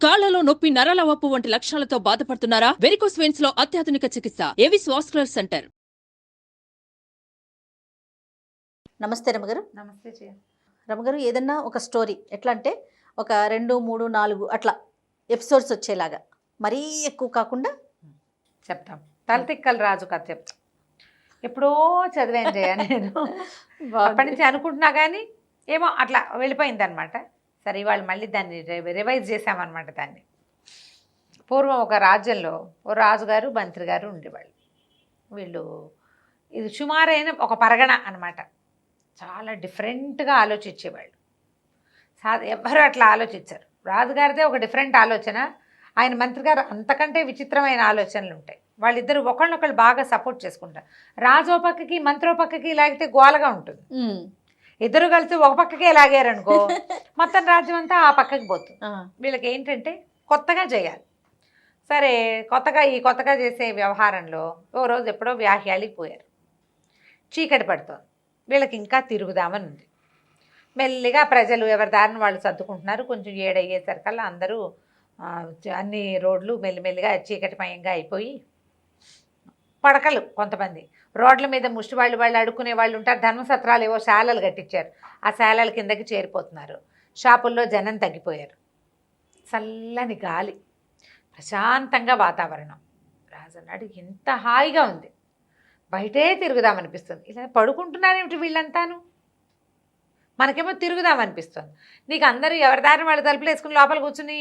కాళ్లలో నొప్పి, నరాల వాపు వంటి లక్షణాలతో బాధపడుతున్నారా? వెరికోస్ వెయిన్స్ లో అత్యాధునిక చికిత్స ఏవిస్ వాస్కులర్ సెంటర్. నమస్తే రమగారు. నమస్తే జయ. రమగారు, ఏదన్నా ఒక స్టోరీ ఎట్లా అంటే ఒక 2, 3, 4 అట్లా ఎపిసోడ్స్ వచ్చేలాగా, మరీ ఎక్కువ కాకుండా చెప్తాం. తలతిక్కల రాజు కథ చెప్తాం. ఎప్పుడో చదివాను జయ నేను. అప్పటి నుంచి అనుకుంటున్నా కానీ ఏమో అట్లా వెళ్ళిపోయింది అనమాట. సరే ఇవాళ మళ్ళీ దాన్ని రివైజ్ చేసామన్నమాట. దాన్ని పూర్వం ఒక రాజ్యంలో ఓ రాజుగారు మంత్రి గారు ఉండేవాళ్ళు. వీళ్ళు ఇది సుమారైన ఒక పరగణ అనమాట. చాలా డిఫరెంట్గా ఆలోచించేవాళ్ళు. ఎవ్వరూ అట్లా ఆలోచించారు. రాజుగారిదే ఒక డిఫరెంట్ ఆలోచన, ఆయన మంత్రి గారు అంతకంటే విచిత్రమైన ఆలోచనలు ఉంటాయి. వాళ్ళిద్దరూ ఒకళ్ళనొకళ్ళు బాగా సపోర్ట్ చేసుకుంటారు. రాజు ఓ పక్కకి మంత్రి ఓ పక్కకి లాగితే గోలగా ఉంటుంది. ఇద్దరు కలిసి ఒక పక్కకే లాగారనుకో మొత్తం రాజ్యం అంతా ఆ పక్కకి పోతుంది. వీళ్ళకి ఏంటంటే కొత్తగా చేయాలి. సరే కొత్తగా చేసే వ్యవహారంలో ఓ రోజు ఎప్పుడో వ్యాహ్యాలికి పోయారు. చీకటి పడుతోంది. వీళ్ళకి ఇంకా తిరుగుదామని ఉంది. మెల్లిగా ప్రజలు ఎవరి దారిని వాళ్ళు సర్దుకుంటున్నారు. కొంచెం 7 అయ్యేసరికల్లా అందరూ అన్ని రోడ్లు మెల్లిమెల్లిగా చీకటిమయంగా అయిపోయి పడకలు, కొంతమంది రోడ్ల మీద ముష్టి వాళ్ళు అడుక్కునే వాళ్ళు ఉంటారు. ధర్మసత్రాలు ఏవో శాలలు కట్టించారు. ఆ శాలల కిందకి చేరిపోతున్నారు. షాపుల్లో జనం తగ్గిపోయారు. చల్లని గాలి, ప్రశాంతంగా వాతావరణం. రాజు అన్నాడు, ఎంత హాయిగా ఉంది, బయటే తిరుగుదామనిపిస్తుంది. ఇలా పడుకుంటున్నారేమిటి వీళ్ళంతాను, మనకేమో తిరుగుదామనిపిస్తుంది. నీకు అందరూ ఎవరి దారిని వాళ్ళు తలుపులు వేసుకుని లోపల కూర్చుని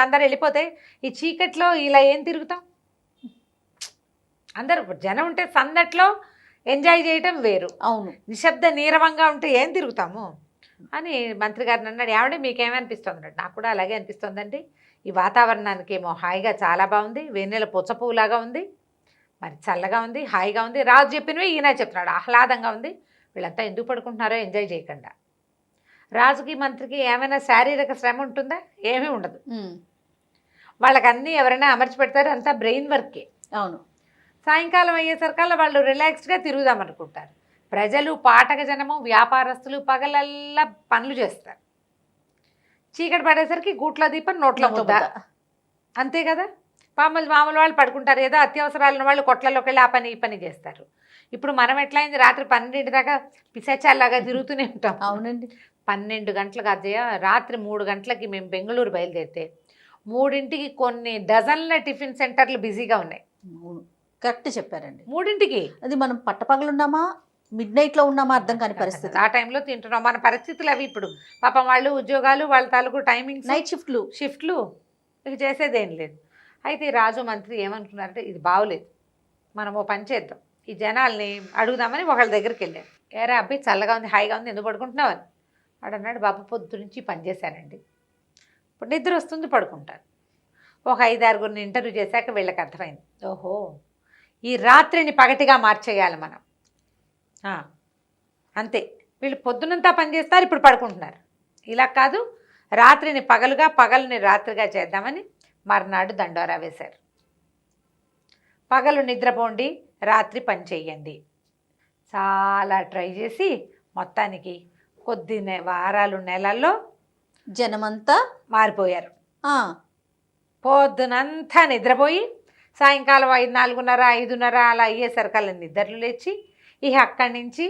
అందరూ వెళ్ళిపోతే ఈ చీకట్లో ఇలా ఏం తిరుగుతాం? అందరూ జనం ఉంటే సందట్లో ఎంజాయ్ చేయటం వేరు. అవును, నిశ్శబ్ద నీరవంగా ఉంటే ఏం తిరుగుతాము అని మంత్రి గారిని అన్నాడు. ఏమంటే మీకేమనిపిస్తుంది అన్నాడు. నాకు కూడా అలాగే అనిపిస్తుందండి. ఈ వాతావరణానికి ఏమో హాయిగా చాలా బాగుంది, వెన్నెల పుచ్చపువ్వులాగా ఉంది, మరి చల్లగా ఉంది, హాయిగా ఉంది. రాజు చెప్పినవి ఈయన చెప్తున్నాడు, ఆహ్లాదంగా ఉంది. వీళ్ళంతా ఎందుకు పడుకుంటున్నారో ఎంజాయ్ చేయకుండా. రాజుకి మంత్రికి ఏమైనా శారీరక శ్రమ ఉంటుందా? ఏమీ ఉండదు. వాళ్ళకన్నీ ఎవరైనా అమర్చి పెడతారు, అంతా బ్రెయిన్ వర్కే. అవును. సాయంకాలం అయ్యేసరికల్లా వాళ్ళు రిలాక్స్డ్గా తిరుగుదామనుకుంటారు. ప్రజలు, పాఠక జనము, వ్యాపారస్తులు పగలల్లా పనులు చేస్తారు. చీకటి పడేసరికి గూట్లో దీపం నోట్లో ముద్ద, అంతే కదా. మామూలు వాళ్ళు పడుకుంటారు. ఏదో అత్యవసరాలు వాళ్ళు కొట్లలోకి వెళ్ళి ఆ పని ఈ పని చేస్తారు. ఇప్పుడు మనం ఎట్లయింది, రాత్రి 12 దాకా పిశాచాల్లాగా తిరుగుతూనే ఉంటాం. అవునండి. 12 గంటలకు అదే రాత్రి 3 గంటలకి మేము బెంగళూరు బయలుదేరితే 3ంటికి కొన్ని డజన్ల టిఫిన్ సెంటర్లు బిజీగా ఉన్నాయి. అవును, కరెక్ట్ చెప్పారండి. 3ంటికి. అది మనం పట్టపగలున్నామా మిడ్నైట్లో ఉన్నామా అర్థం కాని పరిస్థితి. ఆ టైంలో తింటున్నాం. మన పరిస్థితులు అవి. ఇప్పుడు పాపం వాళ్ళు ఉద్యోగాలు, వాళ్ళ తాలూకు టైమింగ్స్, నైట్ షిఫ్ట్లు ఇక చేసేదేం లేదు. అయితే ఈ రాజు మంత్రి ఏమనుకున్నారంటే, ఇది బాగోలేదు, మనం ఓ పని చేద్దాం, ఈ జనాల్ని అడుగుదామని ఒకళ్ళ దగ్గరికి వెళ్ళాను. ఏరా అబ్బాయి, చల్లగా ఉంది, హాయిగా ఉంది, ఎందుకు పడుకుంటున్నావు అని. వాడు అన్నాడు, బాబు పొద్దు నుంచి పని చేశానండి, ఇప్పుడు నిద్ర వస్తుంది, పడుకుంటాను. ఒక 5-6 ఇంటర్వ్యూ చేశాక వీళ్ళకి అర్థమైంది, ఓహో ఈ రాత్రిని పగటిగా మార్చేయాలి మనం. అంతే, వీళ్ళు పొద్దునంతా పని చేస్తారు, ఇప్పుడు పడుకుంటున్నారు. ఇలా కాదు, రాత్రిని పగలుగా, పగలుని రాత్రిగా చేద్దామని మర్నాడు దండోరా వేశారు. పగలు నిద్రపోండి, రాత్రి పని చెయ్యండి. చాలా ట్రై చేసి మొత్తానికి కొద్ది వారాలు, నెలల్లో జనమంతా మారిపోయారు. పొద్దునంతా నిద్రపోయి సాయంకాలం 4:30, 5:30 అలా అయ్యేసరికల్లా నిద్రలు లేచి ఇక అక్కడి నుంచి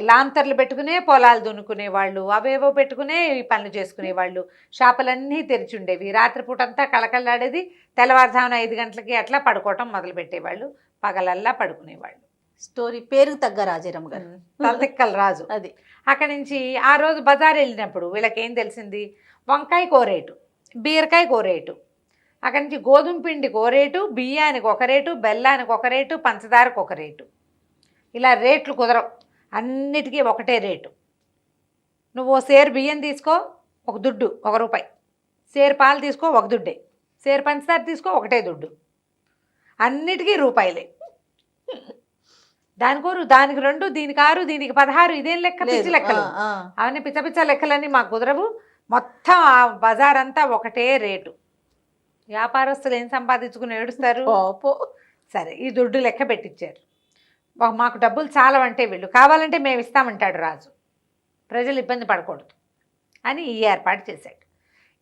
లాంతర్లు పెట్టుకునే పొలాలు దున్నుకునేవాళ్ళు, అవేవో పెట్టుకునే ఈ పనులు చేసుకునేవాళ్ళు. షాపులన్నీ తెరిచి ఉండేవి. రాత్రిపూట అంతా కళకళలాడేది. తెల్లవారుజామున 5 గంటలకి అట్లా పడుకోవటం మొదలుపెట్టేవాళ్ళు. పగలల్లా పడుకునేవాళ్ళు. స్టోరీ పేరుకు తగ్గ రాజేరమ్మ గారు, తలతిక్కల రాజు. అది. అక్కడి నుంచి ఆ రోజు బజార్ వెళ్ళినప్పుడు వీళ్ళకేం తెలిసింది, వంకాయ కోరేటు, బీరకాయ కోరేటు. అక్కడి నుంచి గోధుమ పిండికి ఒక రేటు, బియ్యానికి ఒక రేటు, బెల్లానికి ఒక రేటు, పంచదారకు ఒక రేటు. ఇలా రేట్లు కుదరవు, అన్నిటికీ ఒకటే రేటు. నువ్వు సేరు బియ్యం తీసుకో, ఒక దుడ్డు, ₹1. సేరు పాలు తీసుకో, ఒక దుడ్డే. సేరు పంచదార తీసుకో, ఒకటే దుడ్డు. అన్నిటికీ రూపాయలే. దానికి 2, దీనికి 6, దీనికి 16. ఇదేం లెక్క, పిచ్చి లెక్కలు అవన్నీ. పిచ్చ లెక్కలన్నీ మాకు కుదరవు. మొత్తం ఆ బజార్ అంతా ఒకటే రేటు. వ్యాపారస్తులు ఏం సంపాదించుకుని ఏడుస్తారు. సరే, ఈ దుడ్డు లెక్క పెట్టించారు. మాకు డబ్బులు చాలవంటే వీళ్ళు కావాలంటే మేము ఇస్తామంటాడు రాజు, ప్రజలు ఇబ్బంది పడకూడదు అని ఈ ఏర్పాటు చేశాడు.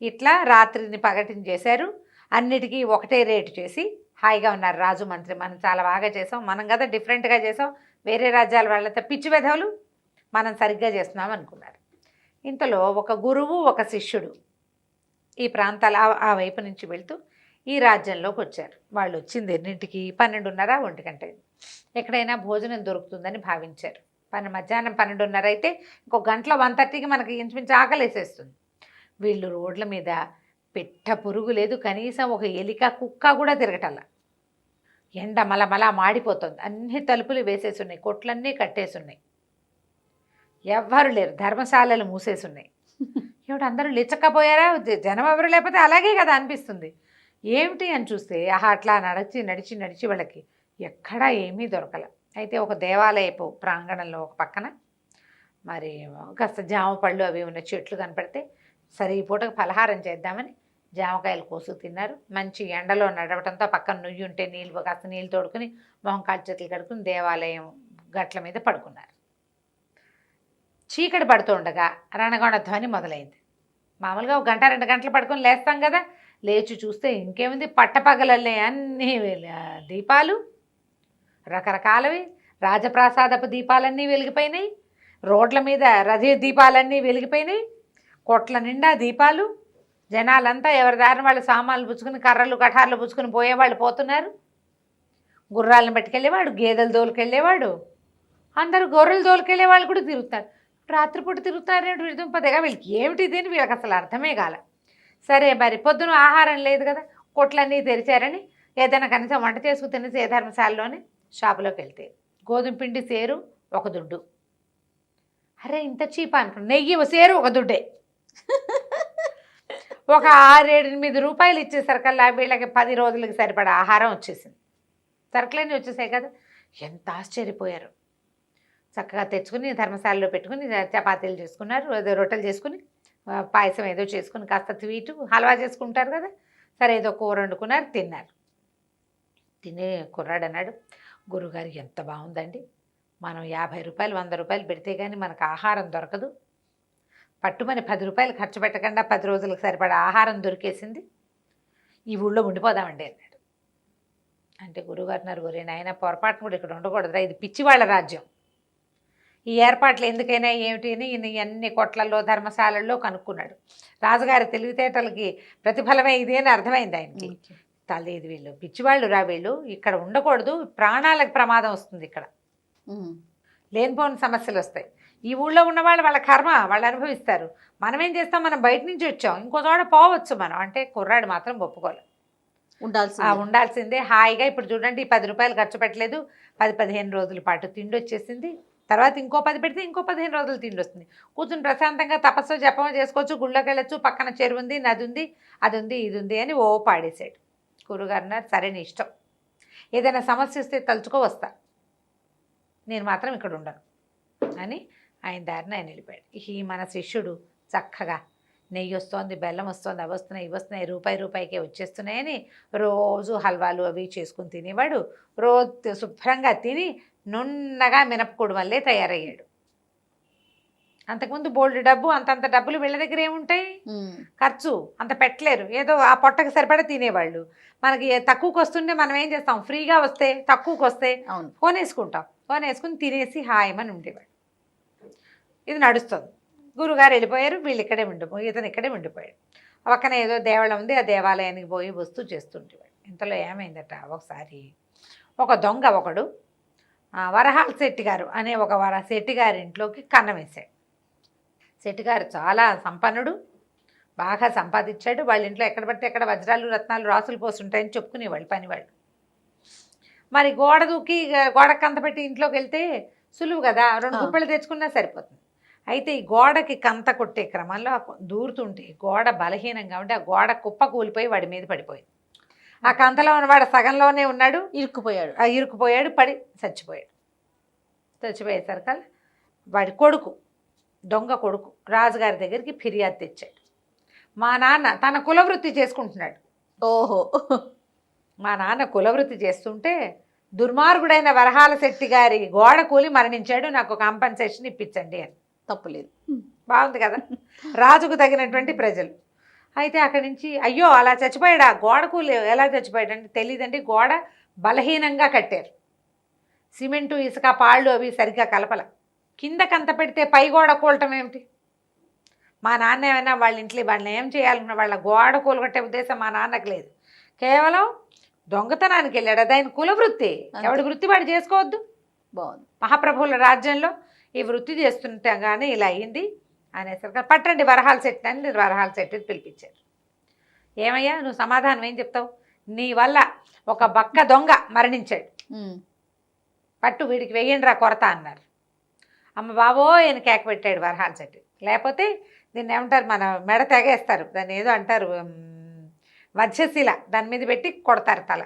ఇట్లా రాత్రిని పగటిని చేశారు. అన్నిటికీ ఒకటే రేటు చేసి హాయిగా ఉన్నారు రాజు మంత్రి. మనం చాలా బాగా చేసాం, మనం కదా డిఫరెంట్గా చేసాం, వేరే రాజ్యాల వాళ్ళతో పిచ్చి వెధవులు, మనం సరిగ్గా చేస్తున్నాం అనుకున్నారు. ఇంతలో ఒక గురువు ఒక శిష్యుడు ఈ ప్రాంతాల ఆ వైపు నుంచి వెళ్తూ ఈ రాజ్యంలోకి వచ్చారు. వాళ్ళు వచ్చింది ఎన్నింటికి? 12:30, 1 గంట. ఎక్కడైనా భోజనం దొరుకుతుందని భావించారు. మధ్యాహ్నం 12:30 అయితే ఇంకో గంటలో 1:30కి మనకి ఇంచుమించు ఆకలేసేస్తుంది. వీళ్ళు రోడ్ల మీద పెట్ట పురుగు లేదు, కనీసం ఒక ఎలిక కుక్క కూడా తిరగటల్లా. ఎండ మలమల మాడిపోతుంది. అన్ని తలుపులు వేసేసి ఉన్నాయి, కొట్లన్నీ కట్టేసి ఉన్నాయి, ఎవ్వరు లేరు, ధర్మశాలలు మూసేసి ఉన్నాయి. ఏమిటి అందరూ లిచ్చకపోయారా? జనం ఎవరు లేకపోతే అలాగే కదా అనిపిస్తుంది. ఏమిటి అని చూస్తే అట్లా నడిచి నడిచి నడిచి వాళ్ళకి ఎక్కడా ఏమీ దొరకల. అయితే ఒక దేవాలయపు ప్రాంగణంలో ఒక పక్కన మరి కాస్త జామ పళ్ళు అవి ఉన్న చెట్లు కనపడితే సరే ఈ పూటకు పలహారం చేద్దామని జామకాయలు కోసు తిన్నారు. మంచి ఎండలో నడవటంతో పక్కన నుయ్యి ఉంటే కాస్త నీళ్ళు తోడుకుని మొహం కాళ్ళు చేతులు కడుక్కుని దేవాలయం గట్ల మీద పడుకున్నారు. చీకటి పడుతుండగా రణగొండ ధ్వని మొదలైంది. మామూలుగా 1 గంట 2 గంటలు పడుకొని లేస్తాం కదా, లేచి చూస్తే ఇంకేముంది, పట్టపగలల్లే అన్ని దీపాలు, రకరకాలవి రాజప్రాసాదపు దీపాలన్నీ వెలిగిపోయినాయి, రోడ్ల మీద రథ దీపాలన్నీ వెలిగిపోయినాయి, కొట్ల నిండా దీపాలు. జనాలంతా ఎవరి దారిన వాళ్ళు సామాన్లు పుచ్చుకుని కర్రలు కఠార్లు పుచ్చుకుని పోయేవాళ్ళు పోతున్నారు. గుర్రాలను పట్టుకెళ్ళేవాడు, గేదెలు దోలుకెళ్ళేవాడు, అందరూ గొర్రెలు దోలుకెళ్ళేవాళ్ళు కూడా తిరుగుతారు. రాత్రిపూట తిరుగుతారు విడుదల వీళ్ళకి ఏమిటి దీని వీళ్ళకి అసలు అర్థమే కాల. సరే మరి పొద్దున ఆహారం లేదు కదా, కొట్లన్నీ తెరిచారని ఏదైనా కనీసం వంట చేసుకు తినేసి ఏ ధర్మశాలలోని షాపులోకి వెళ్తే గోధుమ పిండి సేరు 1 దుడ్డు. అరే ఇంత చీపా అనుకున్నా. నెయ్యి సేరు 1 దుడ్డే. ఒక 6-8 రూపాయలు ఇచ్చేసరికల్లా వీళ్ళకి 10 రోజులకి సరిపడా ఆహారం వచ్చేసింది. సరుకులన్నీ వచ్చేసాయి కదా, ఎంత ఆశ్చర్యపోయారు. చక్కగా తెచ్చుకుని ధర్మశాలలో పెట్టుకుని చపాతీలు చేసుకున్నారు, ఏదో రొట్టెలు చేసుకుని పాయసం ఏదో చేసుకుని కాస్త స్వీటు హల్వా చేసుకుంటారు కదా, సరే ఏదో కూర వండుకున్నారు, తిన్నారు. తినే కుర్రాడు అన్నాడు, గురుగారు ఎంత బాగుందండి, మనం 50 రూపాయలు 100 రూపాయలు పెడితే కానీ మనకు ఆహారం దొరకదు, పట్టుమని 10 రూపాయలు ఖర్చు పెట్టకుండా 10 రోజులకు సరిపడా ఆహారం దొరికేసింది, ఈ ఊళ్ళో ఉండిపోదామండి అన్నాడు. అంటే గురుగారు అన్నారు, ఒరే నాయన పొరపాటును కూడా ఇక్కడ ఉండకూడదురా, ఇది పిచ్చివాళ్ళ రాజ్యం, ఈ ఏర్పాట్లు ఎందుకైనా ఏమిటి అని అన్ని కొట్లలో ధర్మశాలల్లో కనుక్కున్నాడు. రాజుగారి తెలివితేటలకి ప్రతిఫలమే ఇది అని అర్థమైంది ఆయనకి. తలేదు, వీళ్ళు పిచ్చివాళ్ళు రా, వీళ్ళు ఇక్కడ ఉండకూడదు, ప్రాణాలకు ప్రమాదం వస్తుంది, ఇక్కడ లేనిపోని సమస్యలు వస్తాయి, ఈ ఊళ్ళో ఉన్నవాళ్ళు వాళ్ళ కర్మ వాళ్ళు అనుభవిస్తారు, మనం ఏం చేస్తాం, మనం బయట నుంచి వచ్చాం, ఇంకో చోట పోవచ్చు మనం. అంటే కుర్రాడు మాత్రం ఒప్పుకోలేదు, ఉండాల్సిందే హాయిగా. ఇప్పుడు చూడండి, 10 రూపాయలు ఖర్చు పెట్టలేదు, 10-15 రోజుల పాటు తిండి వచ్చేసింది, తర్వాత ఇంకో 10 పెడితే ఇంకో 15 రోజులు తిండి వస్తుంది, కూర్చుని ప్రశాంతంగా తపస్సు జపం చేసుకోవచ్చు, గుళ్ళోకి వెళ్ళొచ్చు, పక్కన చెరువు ఉంది, నది ఉంది, అది ఉంది, ఇది ఉంది అని ఓ పాడేశాడు. గురుగారు అన్నారు, సరే నీ ఇష్టం, ఏదైనా సమస్య వస్తే తలుచుకో వస్తా, నేను మాత్రం ఇక్కడ ఉండను అని ఆయన దారిని ఆయన వెళ్ళిపోయాడు. ఈ మన శిష్యుడు చక్కగా నెయ్యి వస్తోంది, బెల్లం వస్తుంది, అవి వస్తున్నాయి, ఇవి వస్తున్నాయి, రూపాయికే వచ్చేస్తున్నాయని రోజు హల్వాలు అవి చేసుకుని తినేవాడు. రోజు శుభ్రంగా తిని నున్నగా మినపకూడు వల్లే తయారయ్యాడు. అంతకుముందు బోల్డ్ డబ్బు, అంతంత డబ్బులు వీళ్ళ దగ్గర ఏముంటాయి, ఖర్చు అంత పెట్టలేరు, ఏదో ఆ పొట్టకు సరిపడా తినేవాళ్ళు. మనకి తక్కువకి వస్తుంటే మనం ఏం చేస్తాం, ఫ్రీగా వస్తే తక్కువకి వస్తే ఫోన్ వేసుకుని తినేసి హాయమని ఉండేవాడు. ఇది నడుస్తుంది. గురుగారు వెళ్ళిపోయారు, ఇతను ఇక్కడే ఉండిపోయాడు. పక్కన ఏదో దేవాలయం ఉంది, ఆ దేవాలయానికి పోయి వస్తూ చేస్తుండేవాడు. ఇంతలో ఏమైందట, ఒకసారి ఒక దొంగ ఒకడు వరహాల శెట్టిగారు అనే ఒక శెట్టిగారి ఇంట్లోకి కన్నం వేశాడు. శెట్టిగారు చాలా సంపన్నుడు, బాగా సంపాదించాడు. వాళ్ళ ఇంట్లో ఎక్కడ పడితే ఎక్కడ వజ్రాలు రత్నాలు రాసులు పోస్తుంటాయని చెప్పుకునేవాళ్ళు పనివాళ్ళు. మరి గోడ దూకి గోడకు పెట్టి ఇంట్లోకి వెళ్తే సులువు కదా, 2 గుప్పెళ్ళు తెచ్చుకున్నా సరిపోతుంది. అయితే ఈ గోడకి కంత కొట్టే క్రమంలో దూరుతుంటే గోడ బలహీనంగా ఉంటే ఆ గోడ కుప్ప కూలిపోయి వాడి మీద పడిపోయింది. ఆ కంతలో ఉన్నవాడు సగంలోనే ఉన్నాడు, ఇరుక్కుపోయాడు, పడి చచ్చిపోయాడు. చచ్చిపోయేసరికి వాడి కొడుకు, దొంగ కొడుకు రాజుగారి దగ్గరికి ఫిర్యాదు తెచ్చాడు. మా నాన్న తన కులవృత్తి చేసుకుంటున్నాడు. ఓహో, మా నాన్న కులవృత్తి చేస్తుంటే దుర్మార్గుడైన వరహాల శెట్టి గారి గోడ కూలి మరణించాడు, నాకు కాంపన్సేషన్ ఇప్పించండి అని. తప్పులేదు, బాగుంది కదా, రాజుకు తగినటువంటి ప్రజలు. అయితే అక్కడి నుంచి అయ్యో అలా చచ్చిపోయాడా, గోడకు ఎలా చచ్చిపోయాడు అంటే తెలియదండి, గోడ బలహీనంగా కట్టారు. సిమెంటు ఇసుక పాళ్ళు అవి సరిగ్గా కలపల, కిందకంత పెడితే పై గోడ కూలటం ఏమిటి. మా నాన్న ఏమైనా వాళ్ళ ఇంట్లో వాళ్ళని ఏం చేయాలన్న వాళ్ళ గోడ కూలగొట్టే ఉద్దేశం మా నాన్నకు లేదు. కేవలం దొంగతనానికి వెళ్ళాడు, అది ఆయన కుల వృత్తి, ఎవడి వృత్తి వాడు చేసుకోవద్దు. బాగుంది. మహాప్రభువుల రాజ్యంలో ఈ వృత్తి చేస్తుండగానే ఇలా అయింది అనేసరికి పట్టండి వరహాల సెట్ అని వరహాల సెట్ పిలిపించారు. ఏమయ్యా నువ్వు సమాధానం ఏం చెప్తావు, నీ వల్ల ఒక బక్క దొంగ మరణించాడు, పట్టు వీడికి వెయ్యండి రా కొరత అన్నారు. అమ్మ బాబో ఈయన కేక పెట్టాడు వరహాల సెట్. లేకపోతే దీన్ని ఏమంటారు, మన మెడ తెగేస్తారు, దాన్ని ఏదో అంటారు వజ్రశిల, దాని మీద పెట్టి కొడతారు తల.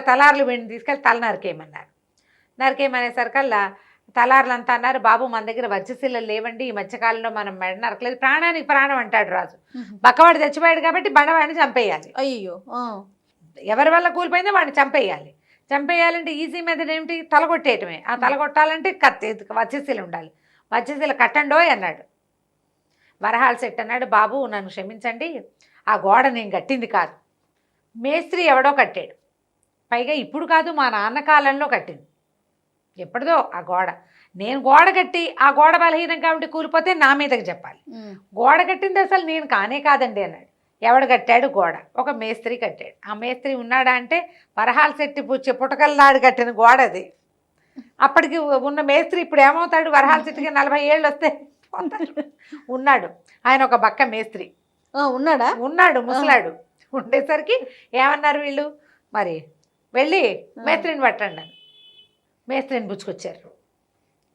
తలార్లు వీడిని తీసుకెళ్ళి తల నరికేయమన్నారు. నరికేయమనేసరికల్లా తలార్లంతా అన్నారు, బాబు మన దగ్గర వజ్రశిలలు లేవండి, ఈ మధ్యకాలంలో మనం మెడ నరకలేదు, ప్రాణానికి ప్రాణం అంటాడు రాజు. బక్కవాడు చచ్చిపోయాడు కాబట్టి బండవాడిని చంపేయాలి. అయ్యో, ఎవరి వల్ల కూలిపోయిందో వాడిని చంపేయాలి. చంపేయాలంటే ఈజీ మెథడ్ ఏమిటి, తలగొట్టేయటమే. ఆ తలగొట్టాలంటే కత్తి వజ్రశిల ఉండాలి. వజ్రశిల కట్టండోయ్ అన్నాడు. వరహాల సెట్ అన్నాడు, బాబు నన్ను క్షమించండి, ఆ గోడ నేను కట్టింది కాదు, మేస్త్రి ఎవడో కట్టాడు, పైగా ఇప్పుడు కాదు మా నాన్న కాలంలో కట్టింది, ఎప్పటిదో ఆ గోడ. నేను గోడ కట్టి ఆ గోడ బలహీనం కాబట్టి కూలిపోతే నా మీదకి చెప్పాలి, గోడ కట్టింది అసలు నేను కానే కాదండి అన్నాడు. ఎవడు కట్టాడు గోడ, ఒక మేస్త్రి కట్టాడు. ఆ మేస్త్రి ఉన్నాడా అంటే వరహాల సెట్టి పుట్టకల్లాడు కట్టిన గోడ అది. అప్పటికి ఉన్న మేస్త్రి ఇప్పుడు ఏమవుతాడు, వరహాల చెట్టుకి 40 ఏళ్ళు వస్తే ఉన్నాడు. ఆయన ఒక బక్క మేస్త్రి ఉన్నాడా, ఉన్నాడు ముసలాడు. ఉండేసరికి ఏమన్నారు వీళ్ళు, మరి వెళ్ళి మేస్త్రిని పట్టండి అని మేస్త్రిని పుచ్చుకొచ్చారు.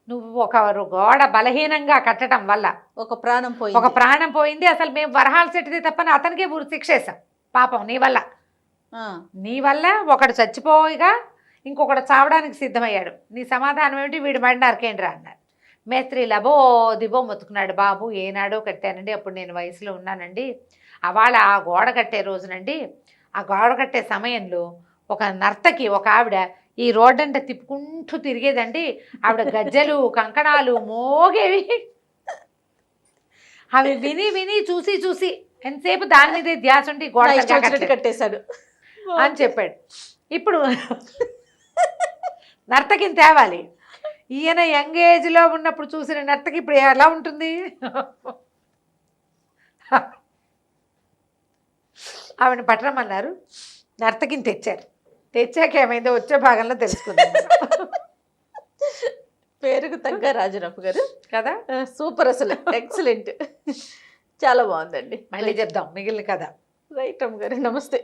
నువ్వు ఒక గోడ బలహీనంగా కట్టడం వల్ల ఒక ప్రాణం పోయింది. అసలు మేము వరహాల చెట్టుది తప్పని అతనికే శిక్ష వేసాం, పాపం నీ వల్ల ఒకడు చచ్చిపోయిగా ఇంకొకడు చావడానికి సిద్ధమయ్యాడు, నీ సమాధానం ఏమిటి, వీడి మడి నరకేండ్రా అన్నారు. మేస్త్రి లబో దిబో మొత్తుకున్నాడు, బాబు ఏనాడో కట్టానండి, అప్పుడు నేను వయసులో ఉన్నానండి, అవాళ ఆ గోడ కట్టే రోజునండి, ఆ గోడ కట్టే సమయంలో ఒక నర్తకి ఒక ఆవిడ ఈ రోడ్డంటే తిప్పుకుంటూ తిరిగేదండి, ఆవిడ గజ్జలు కంకణాలు మోగేవి, అవి విని విని చూసి చూసి ఎంతసేపు దాని మీదే ధ్యాస ఉండి గోడ కట్టేశాడు అని చెప్పాడు. ఇప్పుడు నర్తకిని తేవాలి, ఈయన యంగ్ ఏజ్లో ఉన్నప్పుడు చూసిన నర్తకి ఇప్పుడు ఎలా ఉంటుంది. ఆవిడ పట్టరమన్నారు, నర్తకిని తెచ్చారు. తెచ్చాక ఏమైందో వచ్చే భాగంలో తెలుసుకుందాం. పేరుకు తగ్గ రాజరప్ప గారు కదా, సూపర్, అసలు ఎక్సలెంట్, చాలా బాగుందండి. మళ్ళీ చెప్దాం మిగిలిన కథ. రైట్ అమ్మ గారు, నమస్తే.